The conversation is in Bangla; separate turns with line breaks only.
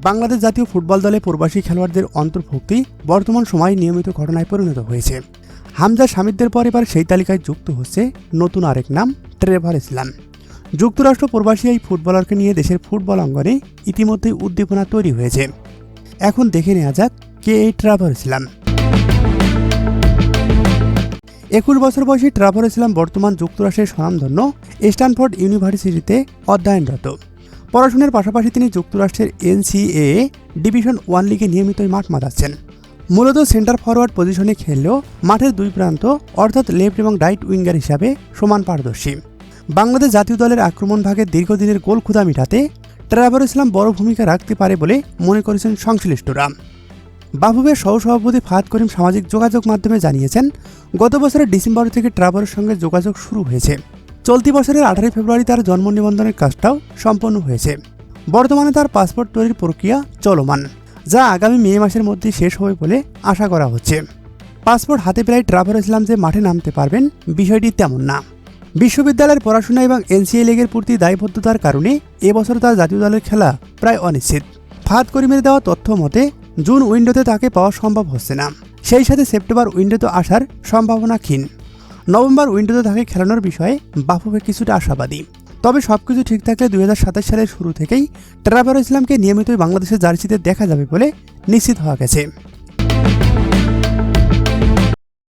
বাংলাদেশ জাতীয় ফুটবল দলে প্রবাসী খেলোয়াড়দের অন্তর্ভুক্তি বর্তমান সময়ে নিয়মিত ঘটনায় পরিণত হয়েছে। হামজা শামিদদের পর এবার সেই তালিকায় যুক্ত হচ্ছে নতুন আরেক নাম, ট্রেভার ইসলাম। যুক্তরাষ্ট্র প্রবাসী এই ফুটবলারকে নিয়ে দেশের ফুটবল অঙ্গনে ইতিমধ্যেই উদ্দীপনা তৈরি হয়েছে। এখন দেখে নেওয়া যাক কে এই ট্রেভার ইসলাম। 21 বছর বয়সী ট্রেভার ইসলাম বর্তমান যুক্তরাষ্ট্রের স্বনামধন্য স্ট্যানফোর্ড ইউনিভার্সিটিতে অধ্যয়নরত। পড়াশোনার পাশাপাশি তিনি যুক্তরাষ্ট্রের NCAA ডিভিশন 1 লিগে নিয়মিতই মাঠ মাতাচ্ছেন। মূলত সেন্টার ফরওয়ার্ড পজিশনে খেললেও মাঠের দুই প্রান্ত অর্থাৎ লেফট এবং রাইট উইঙ্গার হিসাবে সমান পারদর্শী। বাংলাদেশ জাতীয় দলের আক্রমণ ভাগে দীর্ঘদিনের গোল ক্ষুধা মেটাতে ট্রেভার ইসলাম বড় ভূমিকা রাখতে পারে বলে মনে করেছেন সংশ্লিষ্টরা। বাফুফের সহসভাপতি ফাহাদ করিম সামাজিক যোগাযোগ মাধ্যমে জানিয়েছেন, গত বছরের ডিসেম্বর থেকে ট্রেভারের সঙ্গে যোগাযোগ শুরু হয়েছে। চলতি বছরের 18 ফেব্রুয়ারি তার জন্ম নিবন্ধনের কাজটাও সম্পন্ন হয়েছে। বর্তমানে তার পাসপোর্ট তৈরির প্রক্রিয়া চলমান, যা আগামী মে মাসের মধ্যে শেষ হবে বলে আশা করা হচ্ছে। পাসপোর্ট হাতে পেলেই ট্রেভার ইসলাম যে মাঠে নামতে পারবেন বিষয়টি তেমন না। বিশ্ববিদ্যালয়ের পড়াশোনা এবং NCAA লিগের প্রতি দায়বদ্ধতার কারণে এবছর তার জাতীয় দলের খেলা প্রায় অনিশ্চিত। ফাহাদ করিমের দেওয়া তথ্য মতে জুন উইন্ডোতে তাকে পাওয়া সম্ভব হচ্ছে না, সেই সাথে সেপ্টেম্বর উইন্ডোতে আসার সম্ভাবনা ক্ষীণ। নভেম্বর উইন্ডোতে তাকে খেলানোর বিষয়ে বাফুফে কিছুটা আশাবাদী। তবে সবকিছু ঠিক থাকলে 2027 সালের শুরু থেকেই ট্রেভার ইসলামকে নিয়মিতই বাংলাদেশের জার্সিতে দেখা যাবে বলে নিশ্চিত হওয়া গেছে।